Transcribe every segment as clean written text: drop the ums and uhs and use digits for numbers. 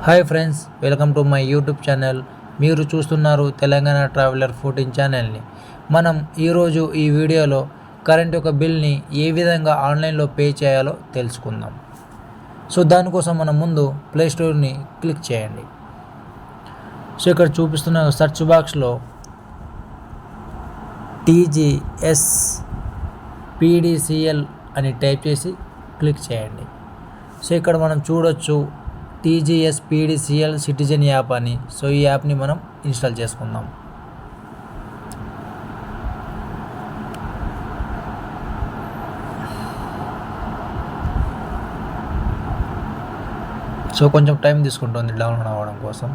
Hi friends, welcome to my YouTube channel. మీరు చూస్తున్నారు Telangana traveller 14 ఛానల్ని. మనం ఈరోజు ఈ వీడియోలో కరెంట్ యొక్క బిల్ని ఏ విధంగా ఆన్లైన్లో పే చేయాలో తెలుసుకుందాం. సో దానికోసం మనం ముందు ప్లే స్టోర్ని క్లిక్ చేయండి. సో ఇక్కడ చూపిస్తున్న సెర్చ్ బాక్స్లో TGSPDCL అని టైప్ చేసి క్లిక్ చేయండి. సో ఇక్కడ మనం చూడొచ్చు TGSPDCL సిటిజన్ యాప్ అని. సో ఈ యాప్ని మనం ఇన్స్టాల్ చేసుకుందాం. సో కొంచెం టైం తీసుకుంటుంది డౌన్లోడ్ అవ్వడం కోసం,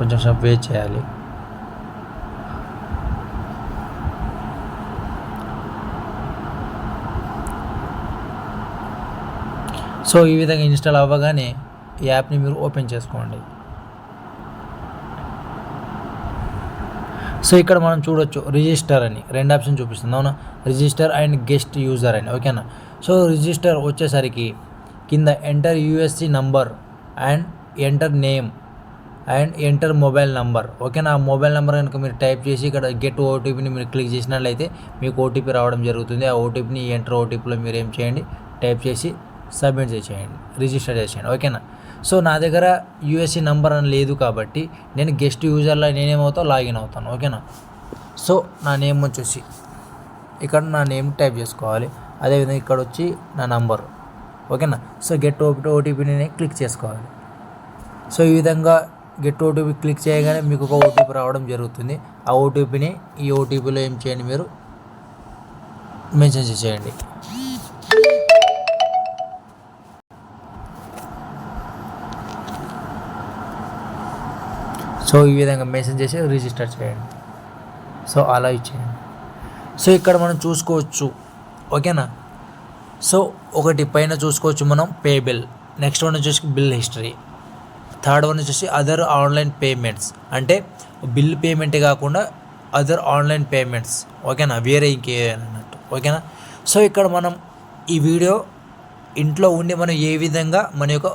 కొంచెం సేపు వెయిట్ చేయాలి. సో ఈ విధంగా ఇన్స్టాల్ అవ్వగానే ఈ యాప్ని మీరు ఓపెన్ చేసుకోండి. సో ఇక్కడ మనం చూడొచ్చు రిజిస్టర్ అని 2 ఆప్షన్ చూపిస్తుంది. అవునా, రిజిస్టర్ అండ్ గెస్ట్ యూజర్ అని. ఓకేనా. సో రిజిస్టర్ వచ్చేసరికి కింద enter USC number and enter name and enter mobile number. ఓకేనా. ఆ మొబైల్ నెంబర్ కనుక మీరు టైప్ చేసి ఇక్కడ గెట్ ఓటీపీని మీరు క్లిక్ చేసినట్లయితే మీకు ఓటీపీ రావడం జరుగుతుంది. ఆ ఓటీపీని ఎంటర్ ఓటీపీలో మీరు ఏం చేయండి, టైప్ చేసి సబ్మిట్ చేసేయండి, రిజిస్టర్ చేసేయండి. ఓకేనా. సో నా దగ్గర యూఎస్సి నంబర్ అని లేదు కాబట్టి నేను గెస్ట్ యూజర్లో నేనేమవుతాను, లాగిన్ అవుతాను. ఓకేనా. సో నా నేమ్ వచ్చేసి ఇక్కడ నా నేమ్ టైప్ చేసుకోవాలి. అదేవిధంగా ఇక్కడ వచ్చి నా నంబర్. ఓకేనా. సో గెట్ ఓటీపీని క్లిక్ చేసుకోవాలి. సో ఈ విధంగా గెట్ ఓటీపీ క్లిక్ చేయగానే మీకు ఒక ఓటీపీ రావడం జరుగుతుంది. ఆ ఓటీపీని ఈ ఓటీపీలో ఏం చేయండి, మీరు మెన్షన్ చేసేయండి. సో ఈ విధంగా మెసేజ్ చేసి రిజిస్టర్ చేయండి. సో అలా ఇచ్చేయండి. సో ఇక్కడ మనం చూసుకోవచ్చు. ఓకేనా. సో ఒకటి పైన చూసుకోవచ్చు మనం పే బిల్, నెక్స్ట్ వన్ వచ్చేసి బిల్ హిస్టరీ, థర్డ్ వన్ వచ్చేసి అదర్ ఆన్లైన్ పేమెంట్స్. అంటే బిల్ పేమెంటే కాకుండా అదర్ ఆన్లైన్ పేమెంట్స్. ఓకేనా, వేరే ఇంకేనట్టు. ఓకేనా. సో ఇక్కడ మనం ఈ వీడియో ఇంట్లో ఉండి మనం ఏ విధంగా మన యొక్క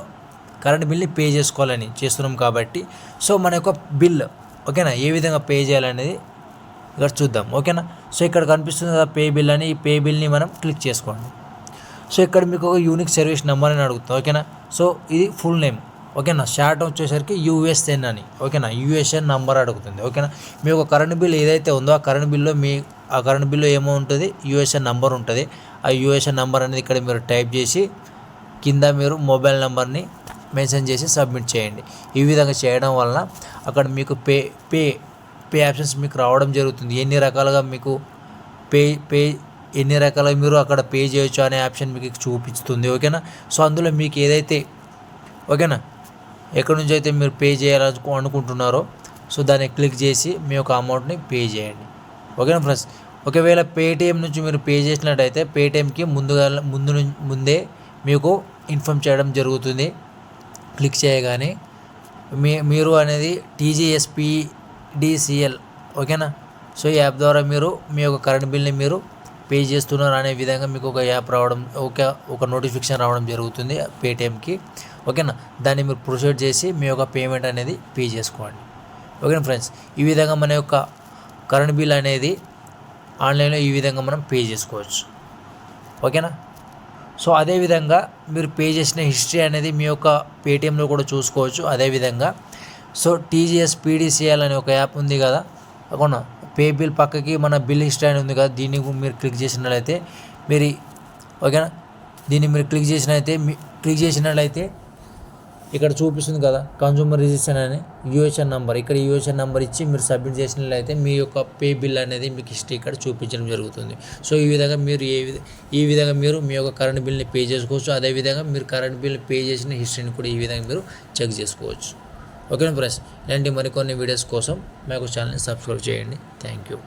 కరెంట్ బిల్ని పే చేసుకోవాలని చేస్తున్నాం కాబట్టి సో మన యొక్క బిల్ ఓకేనా ఏ విధంగా పే చేయాలనేది ఇక్కడ చూద్దాం. ఓకేనా. సో ఇక్కడ కనిపిస్తుంది కదా పే బిల్ అని. ఈ పే బిల్ని మనం క్లిక్ చేసుకోండి. సో ఇక్కడ మీకు ఒక యూనిక్ సర్వీస్ నెంబర్ అని అడుగుతుంది. ఓకేనా. సో ఇది ఫుల్ నేమ్. ఓకేనా. షార్ట్ వచ్చేసరికి USN అని. ఓకేనా. USN నంబర్ అడుగుతుంది. ఓకేనా. మీ ఒక కరెంట్ బిల్ ఏదైతే ఉందో ఆ కరెంట్ బిల్లో ఏమో ఉంటుంది, USN నంబర్ ఉంటుంది. ఆ USN నంబర్ అనేది ఇక్కడ మీరు టైప్ చేసి కింద మీరు మొబైల్ నెంబర్ని మెన్షన్ చేసి సబ్మిట్ చేయండి. ఈ విధంగా చేయడం వలన అక్కడ మీకు పే ఆప్షన్స్ మీకు రావడం జరుగుతుంది. ఎన్ని రకాలుగా మీకు ఎన్ని రకాలుగా మీరు అక్కడ పే చేయొచ్చు అనే ఆప్షన్ మీకు చూపిస్తుంది. ఓకేనా. సో అందులో మీకు ఏదైతే ఓకేనా ఎక్కడి నుంచి అయితే మీరు పే అనుకుంటున్నారో సో దాన్ని క్లిక్ చేసి మీ యొక్క అమౌంట్ని పే చేయండి. ఓకేనా ఫ్రెండ్స్. ఒకవేళ పేటిఎం నుంచి మీరు పే చేసినట్టయితే పేటిఎంకి ముందే మీకు ఇన్ఫామ్ చేయడం జరుగుతుంది. క్లిక్ చేయగానే మీరు అనేది TGSPDCL. ఓకేనా. సో ఈ యాప్ ద్వారా మీరు మీ యొక్క కరెంట్ బిల్ని మీరు పే చేస్తున్నారు అనే విధంగా మీకు ఒక యాప్ రావడం, ఒక నోటిఫికేషన్ రావడం జరుగుతుంది పేటిఎంకి. ఓకేనా. దాన్ని మీరు ప్రొసీడ్ చేసి మీ యొక్క పేమెంట్ అనేది పే చేసుకోండి. ఓకేనా ఫ్రెండ్స్. ఈ విధంగా మన యొక్క కరెంట్ బిల్ అనేది ఆన్లైన్లో ఈ విధంగా మనం పే చేసుకోవచ్చు. ఓకేనా. సో అదేవిధంగా మీరు పే చేసిన హిస్టరీ అనేది మీ యొక్క పేటిఎంలో కూడా చూసుకోవచ్చు. అదేవిధంగా సో TGSPDCL అనే ఒక యాప్ ఉంది కదా, అవునా, పే బిల్ పక్కకి మన బిల్ హిస్టరీ అని ఉంది కదా, దీన్ని మీరు క్లిక్ చేసినట్లయితే ఓకేనా, దీన్ని మీరు క్లిక్ చేసినట్లయితే ఇక్కడ చూపిస్తుంది కదా కన్జ్యూమర్ రిజిస్ట్రేషన్ అని USN నంబర్. ఇక్కడ USN నంబర్ ఇచ్చి మీరు సబ్మిట్ చేసినట్లయితే మీ యొక్క పే బిల్ అనేది మీకు హిస్టరీ ఇక్కడ చూపించడం జరుగుతుంది. సో ఈ విధంగా మీరు మీ యొక్క కరెంట్ బిల్ని పే చేసుకోవచ్చు. అదేవిధంగా మీరు కరెంట్ బిల్ పే చేసిన హిస్టరీని కూడా ఈ విధంగా మీరు చెక్ చేసుకోవచ్చు. ఓకేనా ఫ్రెండ్స్. ఇలాంటి మరికొన్ని వీడియోస్ కోసం మా యొక్క ఛానల్ని సబ్స్క్రైబ్ చేయండి. Thank you.